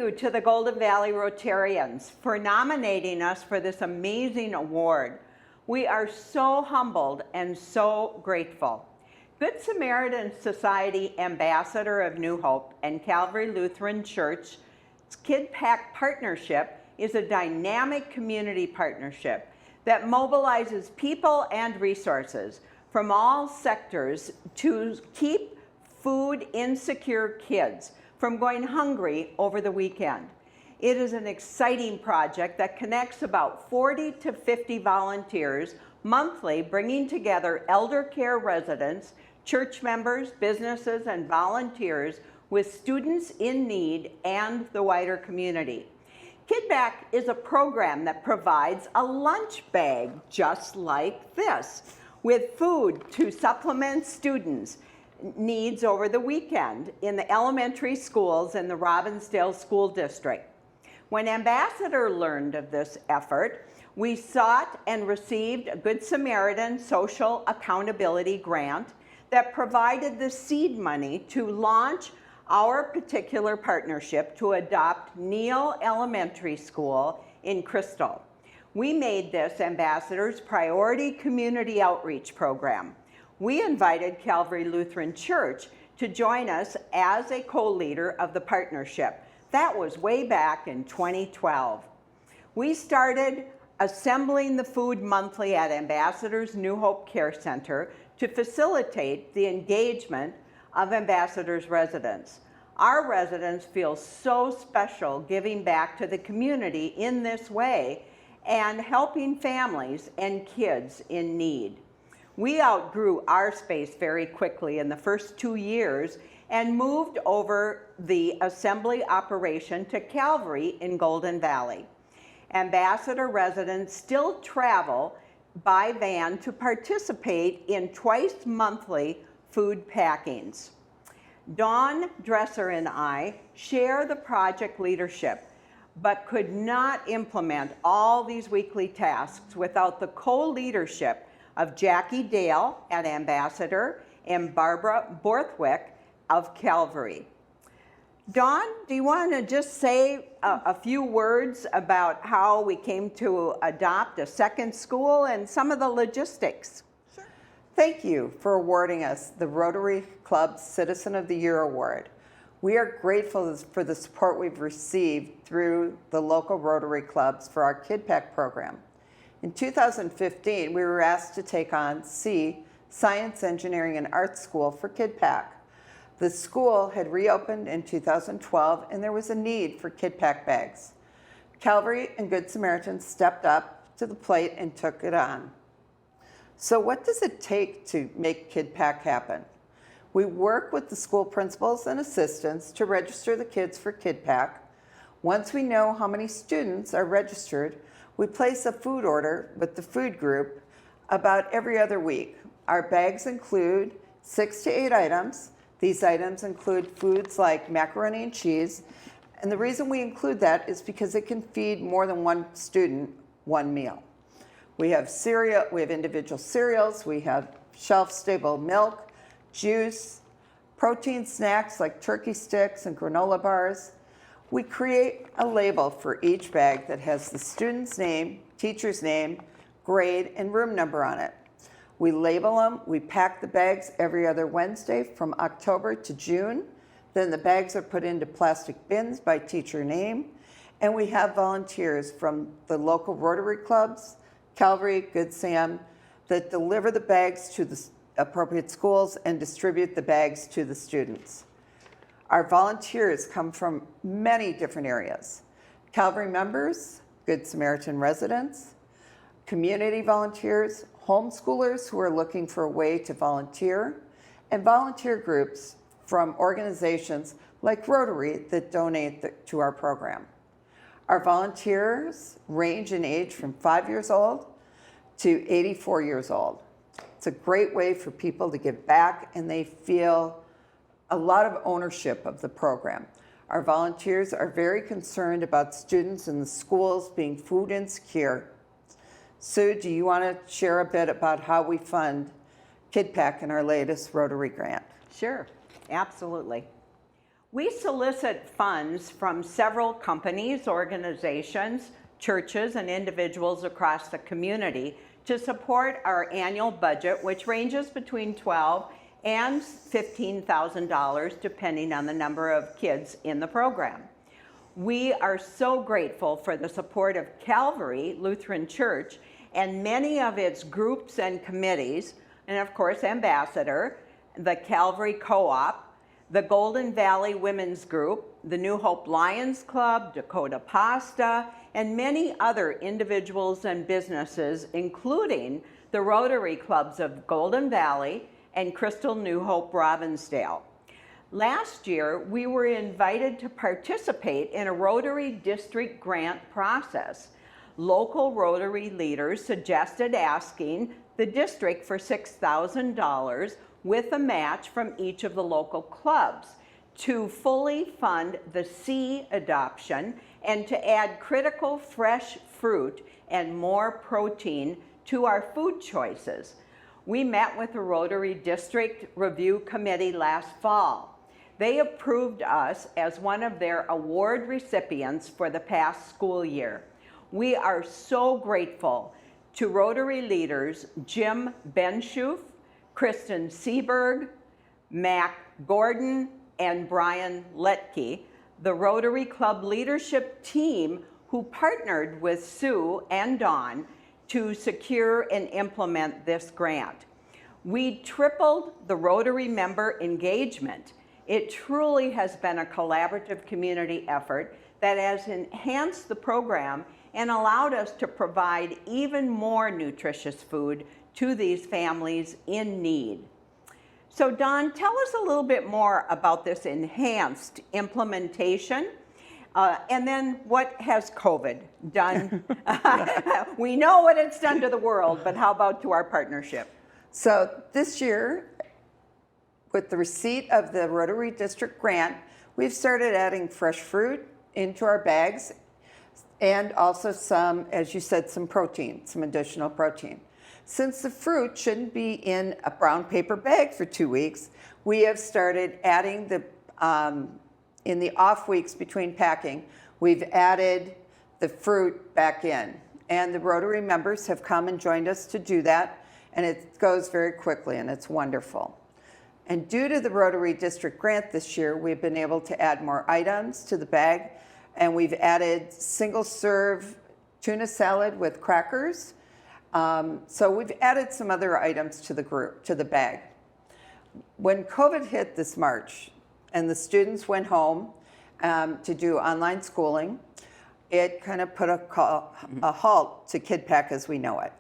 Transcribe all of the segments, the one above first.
you to the Golden Valley Rotarians for nominating us for this amazing award. We are so humbled and so grateful. Good Samaritan Society Ambassador of New Hope and Calvary Lutheran Church's Kid Pack Partnership is a dynamic community partnership that mobilizes people and resources from all sectors to keep food insecure kids from going hungry over the weekend. It is an exciting project that connects about 40 to 50 volunteers monthly, bringing together elder care residents, church members, businesses, and volunteers with students in need and the wider community. KidBack is a program that provides a lunch bag just like this, with food to supplement students' needs over the weekend in the elementary schools in the Robbinsdale School District. When Ambassador learned of this effort, we sought and received a Good Samaritan Social Accountability Grant that provided the seed money to launch our particular partnership to adopt Neal Elementary School in Crystal. We made this Ambassador's priority community outreach program. We invited Calvary Lutheran Church to join us as a co-leader of the partnership. That was way back in 2012. We started assembling the food monthly at Ambassador's New Hope Care Center to facilitate the engagement of Ambassador's residents. Our residents feel so special giving back to the community in this way and helping families and kids in need. We outgrew our space very quickly in the first 2 years and moved over the assembly operation to Calvary in Golden Valley. Ambassador residents still travel by van to participate in twice monthly food packings. Dawn Dresser and I share the project leadership, but could not implement all these weekly tasks without the co-leadership of Jackie Dale at Ambassador and Barbara Borthwick of Calvary. Dawn, do you want to just say a few words about how we came to adopt a second school and some of the logistics? Sure. Thank you for awarding us the Rotary Club Citizen of the Year Award. We are grateful for the support we've received through the local Rotary clubs for our Kid Pack program. In 2015, we were asked to take on Science, Engineering, and Arts School for Kid Pack. The school had reopened in 2012 and there was a need for Kid Pack bags. Calvary and Good Samaritan stepped up to the plate and took it on. So what does it take to make Kid Pack happen? We work with the school principals and assistants to register the kids for Kid Pack. Once we know how many students are registered, we place a food order with the food group about every other week. Our bags include 6 to 8 items. These items include foods like macaroni and cheese. And the reason we include that is because it can feed more than one student one meal. We have cereal, we have individual cereals, we have shelf-stable milk, juice, protein snacks like turkey sticks and granola bars. We create a label for each bag that has the student's name, teacher's name, grade, and room number on it. We label them, we pack the bags every other Wednesday from October to June. Then the bags are put into plastic bins by teacher name. And we have volunteers from the local Rotary clubs, Calvary, Good Sam, that deliver the bags to the appropriate schools and distribute the bags to the students. Our volunteers come from many different areas. Calvary members, Good Samaritan residents, community volunteers, homeschoolers who are looking for a way to volunteer, and volunteer groups from organizations like Rotary that donate to our program. Our volunteers range in age from 5 years old to 84 years old. It's a great way for people to give back, and they feel a lot of ownership of the program. Our volunteers are very concerned about students in the schools being food insecure. Sue, do you want to share a bit about how we fund Kid Pack in our latest Rotary grant? Sure, absolutely. We solicit funds from several companies, organizations, churches, and individuals across the community to support our annual budget, which ranges between $12,000 and $15,000 depending on the number of kids in the program. We are so grateful for the support of Calvary Lutheran Church and many of its groups and committees, and of course Ambassador, the Calvary Co-op, the Golden Valley Women's Group, the New Hope Lions Club, Dakota Pasta, and many other individuals and businesses, including the Rotary Clubs of Golden Valley and Crystal New Hope Robbinsdale. Last year, we were invited to participate in a Rotary District grant process. Local Rotary leaders suggested asking the district for $6,000 with a match from each of the local clubs to fully fund the C adoption and to add critical fresh fruit and more protein to our food choices. We met with the Rotary District Review Committee last fall. They approved us as one of their award recipients for the past school year. We are so grateful to Rotary leaders Jim Benschoof, Kristen Seberg, Mac Gordon, and Brian Letke, the Rotary Club leadership team who partnered with Sue and Dawn to secure and implement this grant. We tripled the Rotary member engagement. It truly has been a collaborative community effort that has enhanced the program and allowed us to provide even more nutritious food to these families in need. So Dawn, tell us a little bit more about this enhanced implementation, and then what has COVID done? We know what it's done to the world, but how about to our partnership? So this year, with the receipt of the Rotary District grant, we've started adding fresh fruit into our bags and also some, as you said, some protein, some additional protein. Since the fruit shouldn't be in a brown paper bag for 2 weeks, we have started adding in the off weeks between packing, we've added the fruit back in. And the Rotary members have come and joined us to do that, and it goes very quickly and it's wonderful. And due to the Rotary District grant this year, we've been able to add more items to the bag, and we've added single serve tuna salad with crackers. So we've added some other items to the bag. When COVID hit this March and the students went home to do online schooling, it kind of put a halt to Kid Pack as we know it,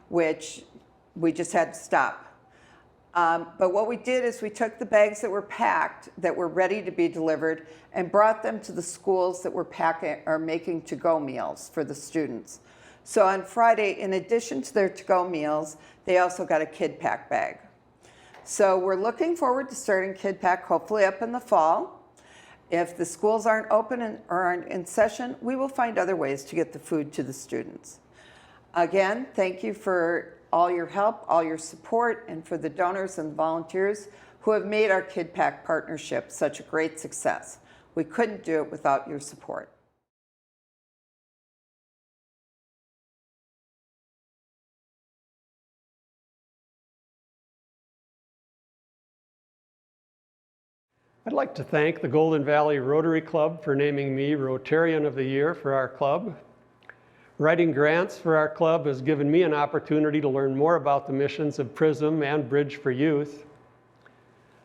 which we just had to stop. But what we did is we took the bags that were packed, that were ready to be delivered, and brought them to the schools that were packing or making to-go meals for the students. So on Friday, in addition to their to-go meals, they also got a Kid Pack bag. So we're looking forward to starting Kid Pack hopefully up in the fall. If the schools aren't open or aren't in session, we will find other ways to get the food to the students. Again, thank you for all your help, all your support, and for the donors and volunteers who have made our Kid Pack partnership such a great success. We couldn't do it without your support. I'd like to thank the Golden Valley Rotary Club for naming me Rotarian of the Year for our club. Writing grants for our club has given me an opportunity to learn more about the missions of PRISM and Bridge for Youth.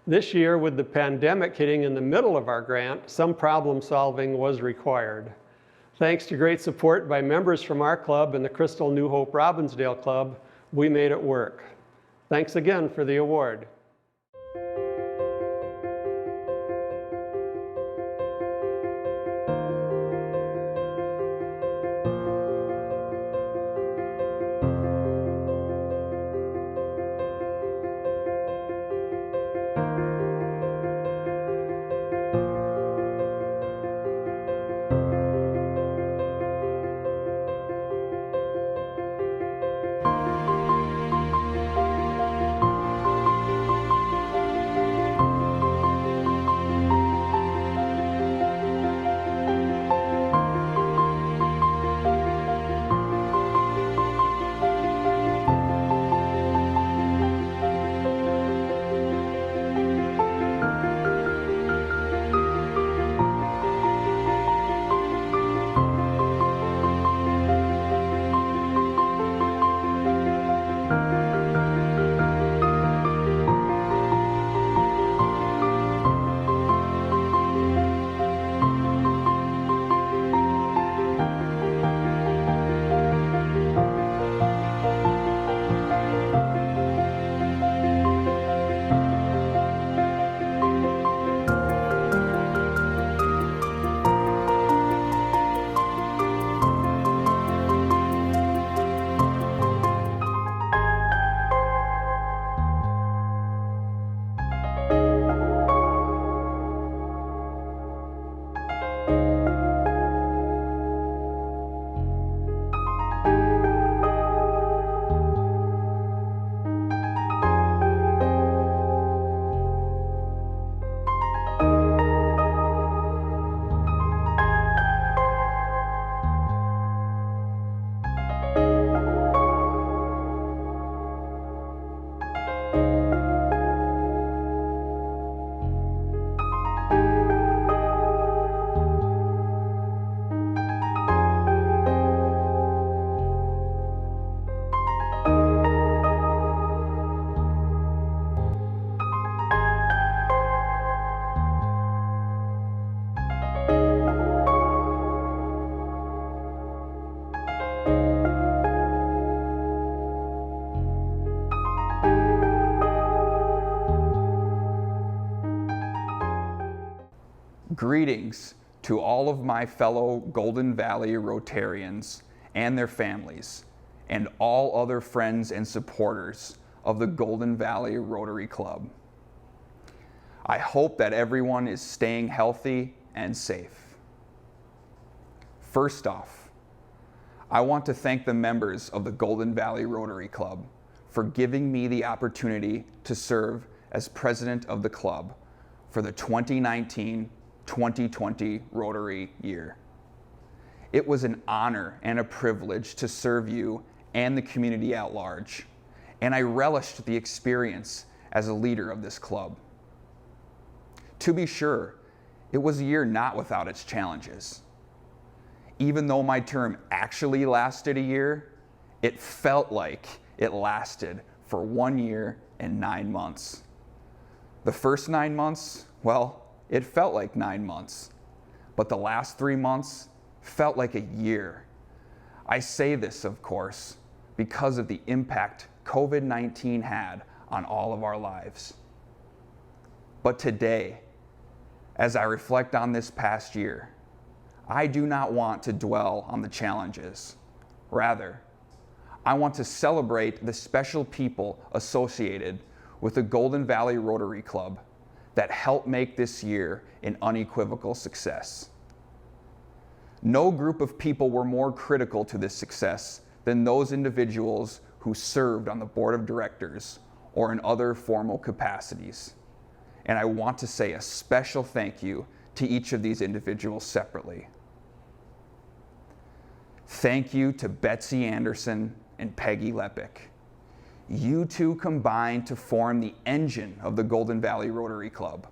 This year, with the pandemic hitting in the middle of our grant, some problem solving was required. Thanks to great support by members from our club and the Crystal New Hope Robbinsdale Club, we made it work. Thanks again for the award. Greetings to all of my fellow Golden Valley Rotarians and their families, and all other friends and supporters of the Golden Valley Rotary Club. I hope that everyone is staying healthy and safe. First off, I want to thank the members of the Golden Valley Rotary Club for giving me the opportunity to serve as president of the club for the 2019-2020 Rotary year. It was an honor and a privilege to serve you and the community at large, and I relished the experience as a leader of this club. To be sure, it was a year not without its challenges. Even though my term actually lasted a year, it felt like it lasted for 1 year and 9 months. The first 9 months, well, it felt like 9 months, but the last 3 months felt like a year. I say this, of course, because of the impact COVID-19 had on all of our lives. But today, as I reflect on this past year, I do not want to dwell on the challenges. Rather, I want to celebrate the special people associated with the Golden Valley Rotary Club that helped make this year an unequivocal success. No group of people were more critical to this success than those individuals who served on the board of directors or in other formal capacities. And I want to say a special thank you to each of these individuals separately. Thank you to Betsy Anderson and Peggy Lepick. You two combined to form the engine of the Golden Valley Rotary Club.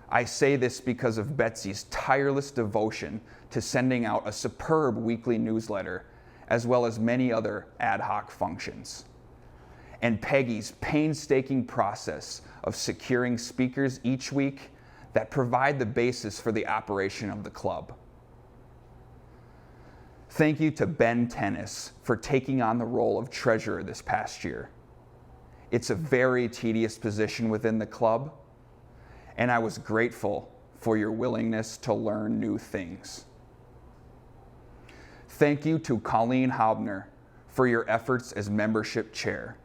I say this because of Betsy's tireless devotion to sending out a superb weekly newsletter, as well as many other ad hoc functions. And Peggy's painstaking process of securing speakers each week that provide the basis for the operation of the club. Thank you to Ben Tennis for taking on the role of treasurer this past year. It's a very tedious position within the club, and I was grateful for your willingness to learn new things. Thank you to Colleen Haubner for your efforts as membership chair.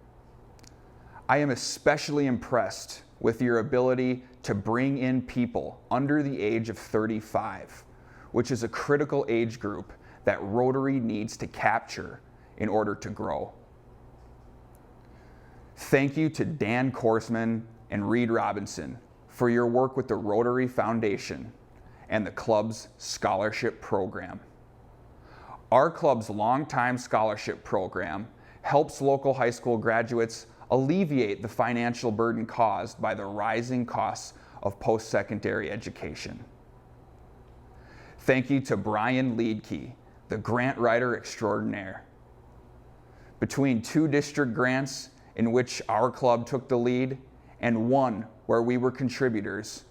I am especially impressed with your ability to bring in people under the age of 35, which is a critical age group that Rotary needs to capture in order to grow. Thank you to Dan Korsman and Reed Robinson for your work with the Rotary Foundation and the club's scholarship program. Our club's longtime scholarship program helps local high school graduates alleviate the financial burden caused by the rising costs of post-secondary education. Thank you to Brian Leedke, the grant writer extraordinaire. Between 2 district grants in which our club took the lead and 1 where we were contributors,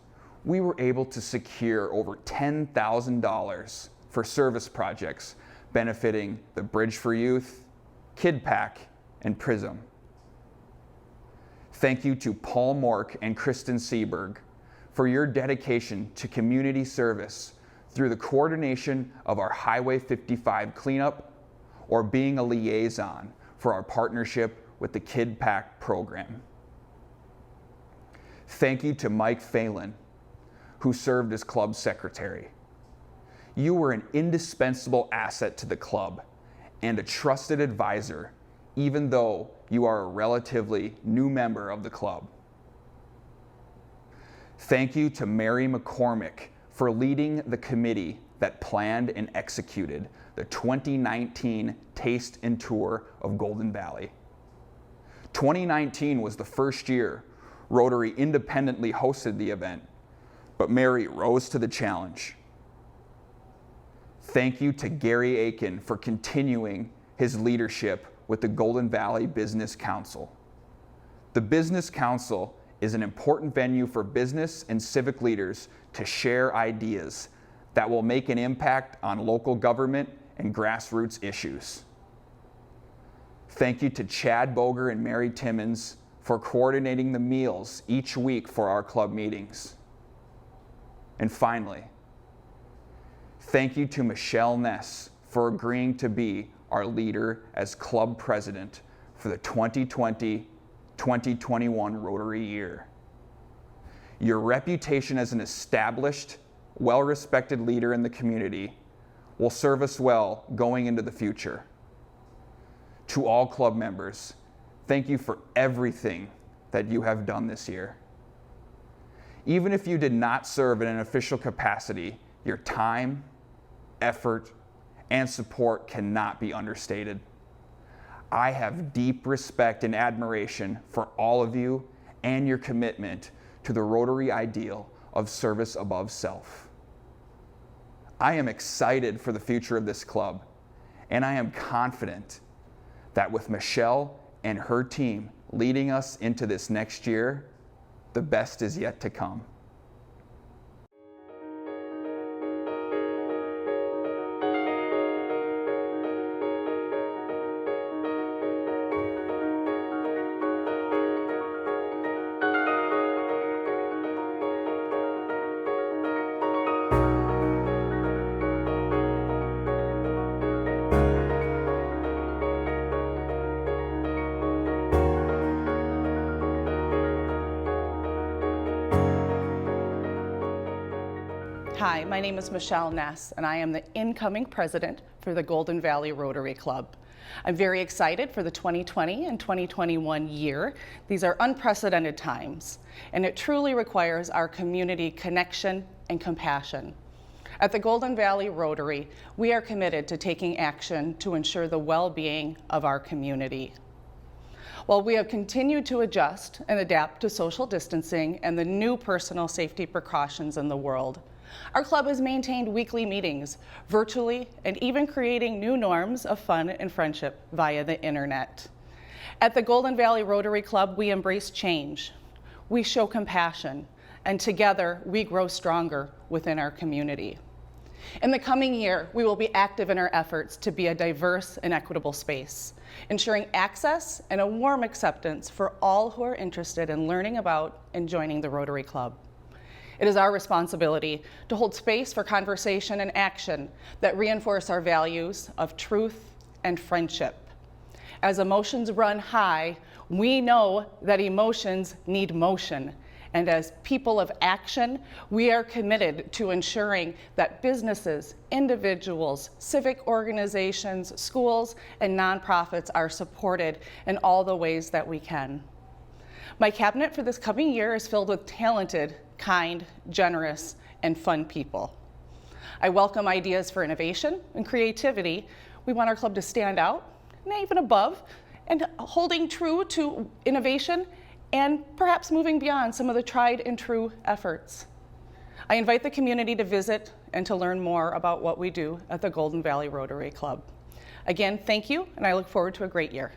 we were able to secure over $10,000 for service projects benefiting the Bridge for Youth, Kid Pack, and PRISM. Thank you to Paul Mork and Kristen Seberg for your dedication to community service through the coordination of our Highway 55 cleanup or being a liaison for our partnership with the Kid Pack program. Thank you to Mike Phelan, who served as club secretary. You were an indispensable asset to the club and a trusted advisor, even though you are a relatively new member of the club. Thank you to Mary McCormick for leading the committee that planned and executed the 2019 Taste and Tour of Golden Valley. 2019 was the first year Rotary independently hosted the event, but Mary rose to the challenge. Thank you to Gary Aiken for continuing his leadership with the Golden Valley Business Council. The Business Council is an important venue for business and civic leaders to share ideas that will make an impact on local government and grassroots issues. Thank you to Chad Boger and Mary Timmons for coordinating the meals each week for our club meetings. And finally, thank you to Michelle Ness for agreeing to be our leader as club president for the 2020-2021 Rotary year. Your reputation as an established, well-respected leader in the community will serve us well going into the future. To all club members, thank you for everything that you have done this year. Even if you did not serve in an official capacity, your time, effort, and support cannot be understated. I have deep respect and admiration for all of you and your commitment to the Rotary ideal of service above self. I am excited for the future of this club, and I am confident that with Michelle and her team leading us into this next year, the best is yet to come. Hi, my name is Michelle Ness, and I am the incoming president for the Golden Valley Rotary Club. I'm very excited for the 2020 and 2021 year. These are unprecedented times, and it truly requires our community connection and compassion. At the Golden Valley Rotary, we are committed to taking action to ensure the well-being of our community. While we have continued to adjust and adapt to social distancing and the new personal safety precautions in the world, our club has maintained weekly meetings virtually and even creating new norms of fun and friendship via the internet. At the Golden Valley Rotary Club, we embrace change, we show compassion, and together we grow stronger within our community. In the coming year, we will be active in our efforts to be a diverse and equitable space, ensuring access and a warm acceptance for all who are interested in learning about and joining the Rotary Club. It is our responsibility to hold space for conversation and action that reinforce our values of truth and friendship. As emotions run high, we know that emotions need motion. And as people of action, we are committed to ensuring that businesses, individuals, civic organizations, schools, and nonprofits are supported in all the ways that we can. My cabinet for this coming year is filled with talented, kind, generous, and fun people. I welcome ideas for innovation and creativity. We want our club to stand out, and even above, and holding true to innovation and perhaps moving beyond some of the tried and true efforts. I invite the community to visit and to learn more about what we do at the Golden Valley Rotary Club. Again, thank you, and I look forward to a great year.